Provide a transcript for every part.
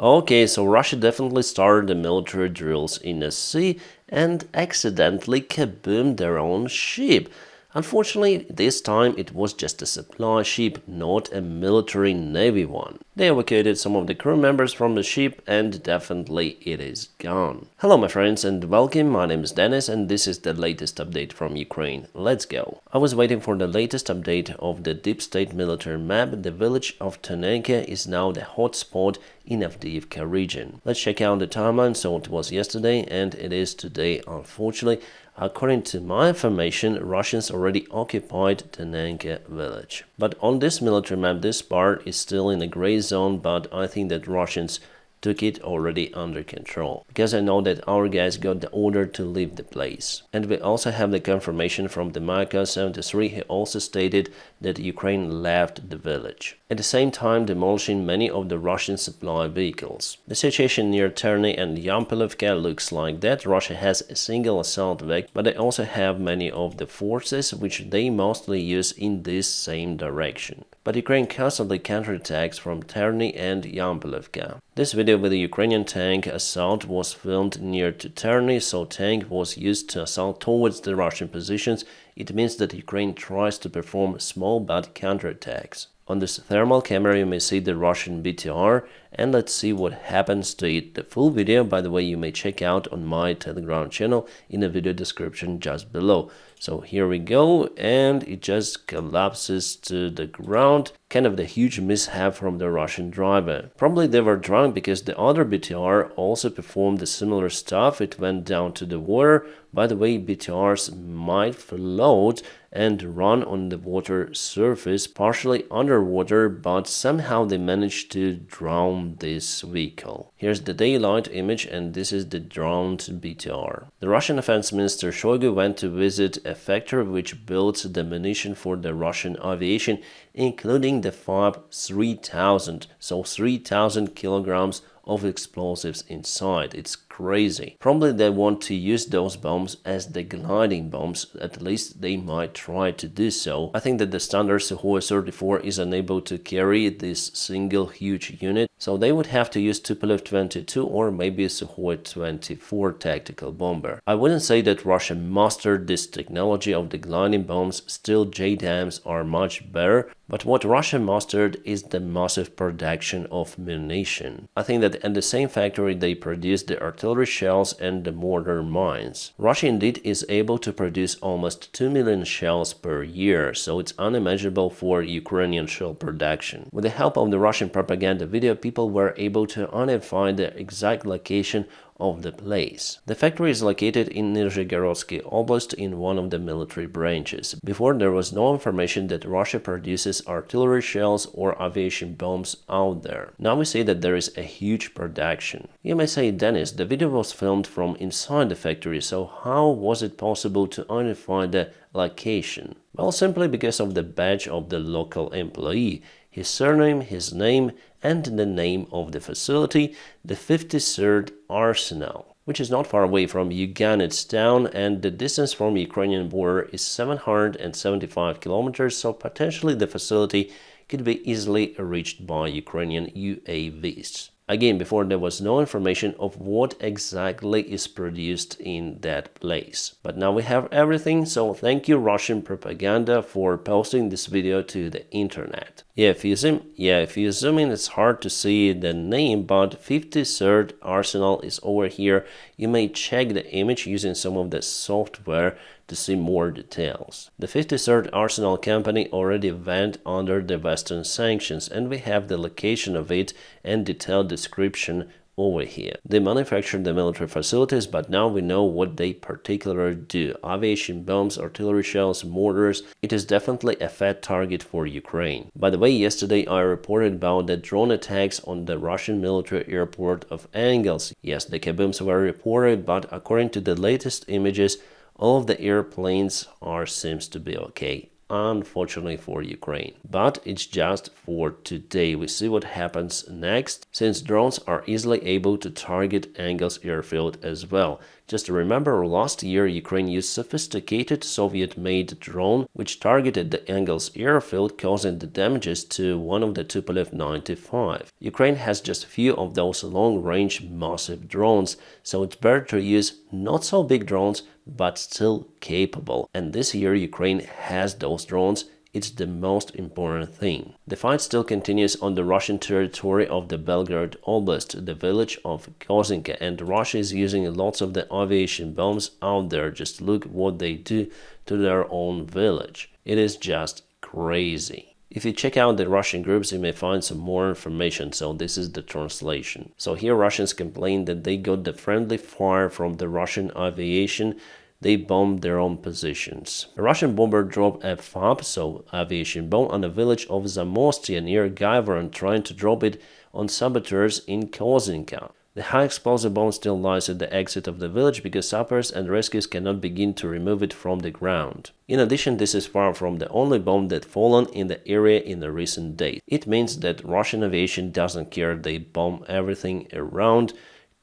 Okay, so Russia definitely started the military drills in the sea and accidentally kaboomed their own ship. Unfortunately, this time it was just a supply ship, not a military navy one. They evacuated some of the crew members from the ship and definitely it is gone. Hello my friends and welcome, my name is Dennis and this is the latest update from Ukraine. Let's go. I was waiting for the latest update of the deep state military map. The village of Tonenka is now the hotspot in Avdiivka region. Let's check out the timeline. So it was yesterday and it is today. Unfortunately, according to my information, Russians already occupied Tonenka village. But on this military map, this part is still in a gray zone, but I think that Russians took it already under control, because I know that our guys got the order to leave the place. And we also have the confirmation from the Maka 73. He also stated that Ukraine left the village, at the same time demolishing many of the Russian supply vehicles. The situation near Terny and Yampilivka looks like that. Russia has a single assault vector, but they also have many of the forces which they mostly use in this same direction. But Ukraine constantly counterattacks from Terny and Yampilivka. This video with the Ukrainian tank assault was filmed near to Terny, so tank was used to assault towards the Russian positions. It means that Ukraine tries to perform small but counterattacks. On this thermal camera you may see the Russian BTR, and let's see what happens to it. The full video, by the way, you may check out on my Telegram channel in the video description just below. So here we go, and it just collapses to the ground. Kind of the huge mishap from the Russian driver. Probably they were drunk because the other BTR also performed the similar stuff. It went down to the water. By the way, BTRs might float and run on the water surface, partially underwater, but somehow they managed to drown this vehicle. Here's the daylight image, and this is the drowned BTR. The Russian Defense Minister Shoigu went to visit a factory which builds the munition for the Russian aviation, including the FAB 3000, so 3000 kilograms of explosives inside. It's crazy. Probably they want to use those bombs as the gliding bombs. At least they might try to do so. I think that the standard Sukhoi 34 is unable to carry this single huge unit, so they would have to use Tupolev 22 or maybe a Sukhoi 24 tactical bomber. I wouldn't say that Russia mastered this technology of the gliding bombs. Still, JDAMs are much better. But what Russia mastered is the massive production of munition. I think that at the same factory they produce the artillery shells and the mortar mines. Russia indeed is able to produce almost 2 million shells per year, so it's unimaginable for Ukrainian shell production. With the help of the Russian propaganda video, people were able to identify the exact location of the place. The factory is located in Nizhegorodsky Oblast in one of the military branches. Before, there was no information that Russia produces artillery shells or aviation bombs out there. Now we see that there is a huge production. You may say, Dennis, the video was filmed from inside the factory, so how was it possible to identify the location? Well, simply because of the badge of the local employee, his surname, his name, and the name of the facility, the 53rd Arsenal, which is not far away from Yuganets town, and the distance from Ukrainian border is 775 kilometers, so potentially the facility could be easily reached by Ukrainian UAVs. Again, before there was no information of what exactly is produced in that place. But now we have everything, so thank you Russian propaganda for posting this video to the internet. If you zoom in, it's hard to see the name, but 53rd Arsenal is over here. You may check the image using some of the software to see more details. The 53rd Arsenal company already went under the Western sanctions, and we have the location of it and detailed description over here. They manufacture the military facilities, but now we know what they particularly do. Aviation bombs, artillery shells, mortars. It is definitely a fat target for Ukraine. By the way, yesterday I reported about the drone attacks on the Russian military airport of Engels. Yes, the kabooms were reported, but according to the latest images, all of the airplanes seems to be okay. unfortunately for Ukraine. But it's just for today. We see what happens next, since drones are easily able to target Engels airfield as well. Just remember, last year Ukraine used sophisticated Soviet-made drone which targeted the Engels airfield, causing the damages to one of the Tupolev 95. Ukraine has just few of those long-range massive drones, so it's better to use not so big drones but still capable. And this year Ukraine has those drones. It's the most important thing. The fight still continues on the Russian territory of the Belgorod Oblast, the village of Kozinka, and Russia is using lots of the aviation bombs out there. Just look what they do to their own village. It is just crazy. If you check out the Russian groups, you may find some more information, so this is the translation. So here Russians complain that they got the friendly fire from the Russian aviation. They bombed their own positions. A Russian bomber dropped a FAB, so aviation bomb, on the village of Zamostia near Gaivoran, trying to drop it on saboteurs in Kozinka. The high explosive bomb still lies at the exit of the village because sappers and rescues cannot begin to remove it from the ground. In addition, this is far from the only bomb that's fallen in the area in the recent days. It means that Russian aviation doesn't care. They bomb everything around,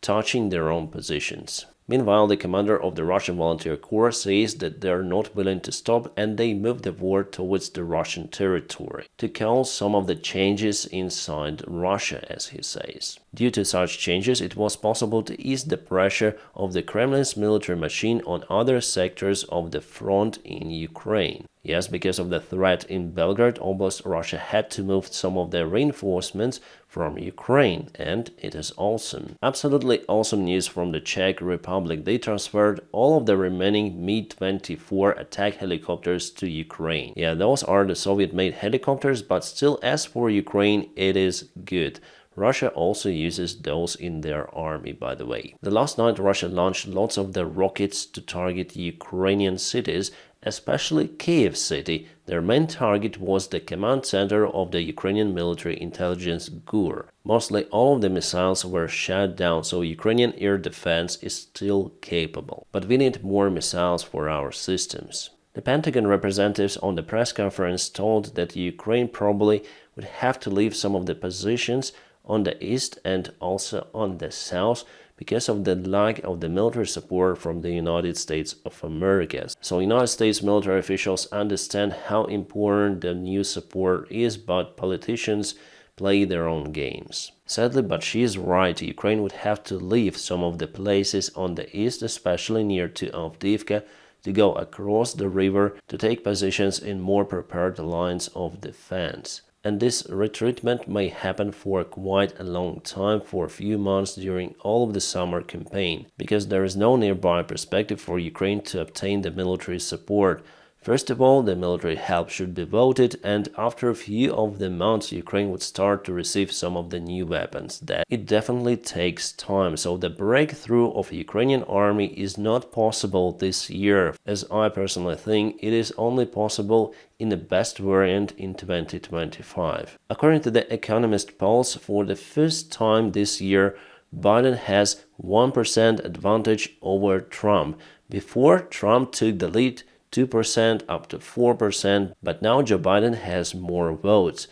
touching their own positions. Meanwhile, the commander of the Russian Volunteer Corps says that they are not willing to stop and they move the war towards the Russian territory to cause some of the changes inside Russia, as he says. Due to such changes, it was possible to ease the pressure of the Kremlin's military machine on other sectors of the front in Ukraine. Yes, because of the threat in Belgorod Oblast, Russia had to move some of their reinforcements from Ukraine, and it is awesome. Absolutely awesome news from the Czech Republic. They transferred all of the remaining Mi-24 attack helicopters to Ukraine. Yeah, those are the Soviet-made helicopters, but still, as for Ukraine, it is good. Russia also uses those in their army, by the way. The last night, Russia launched lots of the rockets to target Ukrainian cities, especially Kiev city. Their main target was the command center of the Ukrainian military intelligence GUR. Mostly all of the missiles were shot down, so Ukrainian air defense is still capable. But we need more missiles for our systems. The Pentagon representatives on the press conference told that Ukraine probably would have to leave some of the positions on the east and also on the south because of the lack of the military support from the United States of America. So United States military officials understand how important the new support is, but politicians play their own games. Sadly, but she is right, Ukraine would have to leave some of the places on the east, especially near to Avdiivka, to go across the river to take positions in more prepared lines of defense. And this retreatment may happen for quite a long time, for a few months during all of the summer campaign, because there is no nearby perspective for Ukraine to obtain the military support. First of all, the military help should be voted, and after a few of the months, Ukraine would start to receive some of the new weapons. That it definitely takes time, so the breakthrough of Ukrainian army is not possible this year. As I personally think, it is only possible in the best variant in 2025. According to the Economist polls, for the first time this year, Biden has 1% advantage over Trump. Before, Trump took the lead 2% up to 4%, but now Joe Biden has more votes.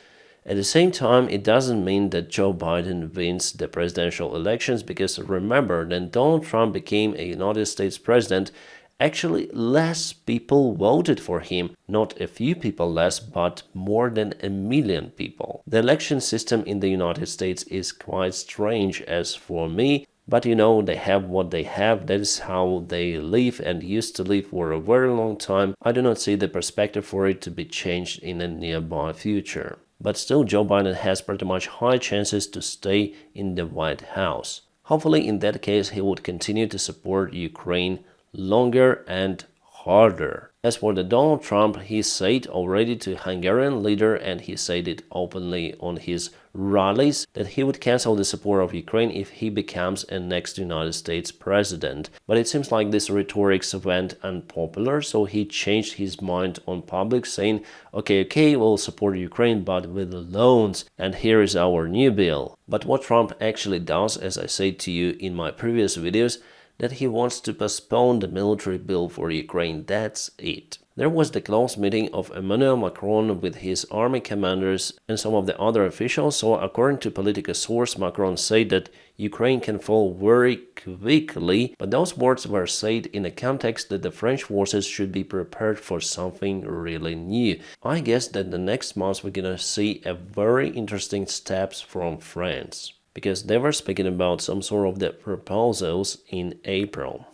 At the same time, it doesn't mean that Joe Biden wins the presidential elections, because remember, when Donald Trump became a United States president, actually less people voted for him. Not a few people less, but more than 1 million people. The election system in the United States is quite strange as for me. But you know, they have what they have. That is how they live and used to live for a very long time. I do not see the perspective for it to be changed in the nearby future. But still, Joe Biden has pretty much high chances to stay in the White House. Hopefully, in that case, he would continue to support Ukraine longer and harder. As for the Donald Trump, he said already to Hungarian leader, and he said it openly on his rallies, that he would cancel the support of Ukraine if he becomes a next United States president. But it seems like this rhetoric went unpopular, so he changed his mind on public, saying, okay, we'll support Ukraine, but with loans, and here is our new bill. But what Trump actually does, as I said to you in my previous videos, that he wants to postpone the military bill for Ukraine. That's it. There was the close meeting of Emmanuel Macron with his army commanders and some of the other officials, so according to political source, Macron said that Ukraine can fall very quickly, but those words were said in a context that the French forces should be prepared for something really new. I guess that the next month we're gonna see a very interesting steps from France, because they were speaking about some sort of the proposals in April.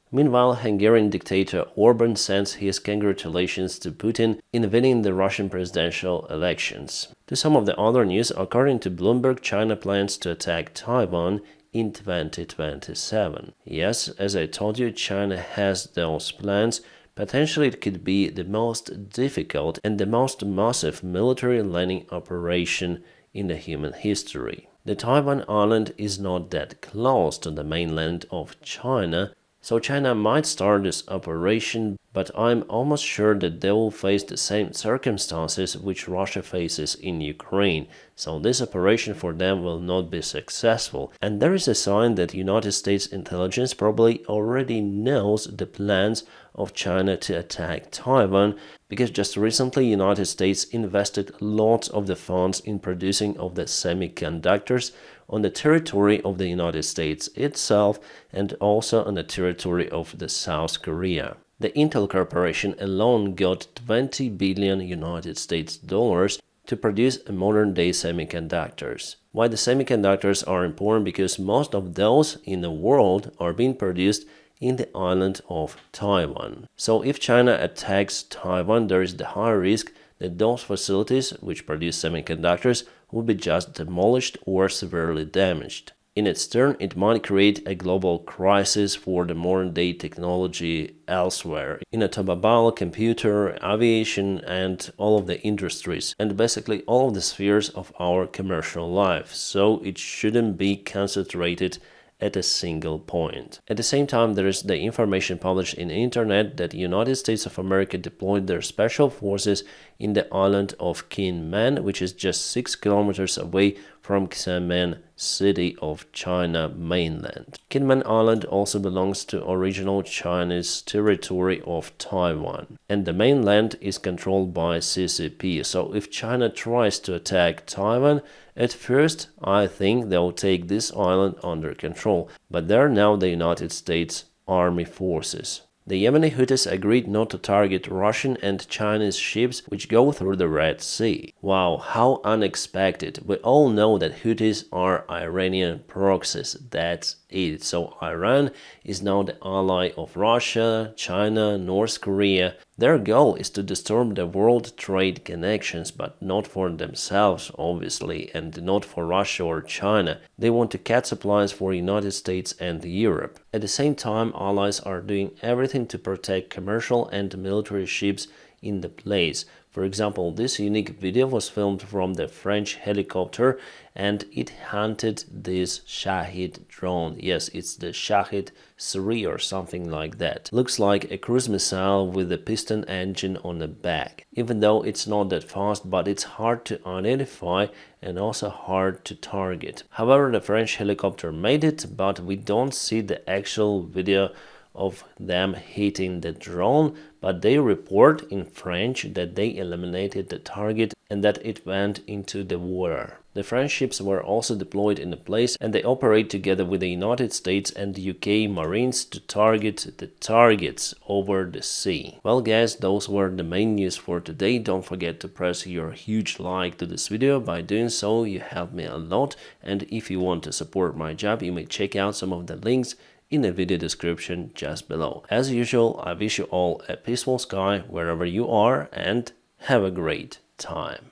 Meanwhile, Hungarian dictator Orban sends his congratulations to Putin in winning the Russian presidential elections. To some of the other news, according to Bloomberg, China plans to attack Taiwan in 2027. Yes, as I told you, China has those plans. Potentially it could be the most difficult and the most massive military landing operation in the human history. The Taiwan island is not that close to the mainland of China, so China might start this operation, but I'm almost sure that they will face the same circumstances which Russia faces in Ukraine, so this operation for them will not be successful. And there is a sign that United States intelligence probably already knows the plans of China to attack Taiwan, because just recently United States invested lots of the funds in producing of the semiconductors on the territory of the United States itself and also on the territory of the South Korea. The Intel Corporation alone got 20 billion United States dollars to produce modern-day semiconductors. Why the semiconductors are important? Because most of those in the world are being produced in the island of Taiwan. So if China attacks Taiwan, there is the high risk that those facilities which produce semiconductors will be just demolished or severely damaged. In its turn, it might create a global crisis for the modern-day technology elsewhere, in automobile, computer, aviation, and all of the industries, and basically all of the spheres of our commercial life. So it shouldn't be concentrated at a single point. At the same time, there is the information published in the internet that the United States of America deployed their special forces in the island of Kinmen, which is just 6 kilometers away from Xiamen city of China mainland. Kinmen Island also belongs to original Chinese territory of Taiwan, and the mainland is controlled by CCP. So if China tries to attack Taiwan, at first I think they'll take this island under control, but they're now the United States Army forces. The Yemeni Houthis agreed not to target Russian and Chinese ships which go through the Red Sea. Wow, how unexpected. We all know that Houthis are Iranian proxies, that's it. So Iran is now the ally of Russia, China, North Korea. Their goal is to disturb the world trade connections, but not for themselves, obviously, and not for Russia or China. They want to cut supplies for United States and Europe. At the same time, allies are doing everything to protect commercial and military ships in the place. For example, this unique video was filmed from the French helicopter and it hunted this Shahid drone. Yes, it's the Shahid 3 or something like that. Looks like a cruise missile with a piston engine on the back. Even though it's not that fast, but it's hard to identify and also hard to target. However, the French helicopter made it, but we don't see the actual video of them hitting the drone, but they report in French that they eliminated the target and that it went into the water. The French ships were also deployed in the place and they operate together with the United States and the UK Marines to target the targets over the sea. Well guys, those were the main news for today. Don't forget to press your huge like to this video. By doing so, you help me a lot, and if you want to support my job, you may check out some of the links in the video description just below. As usual, I wish you all a peaceful sky wherever you are and have a great time.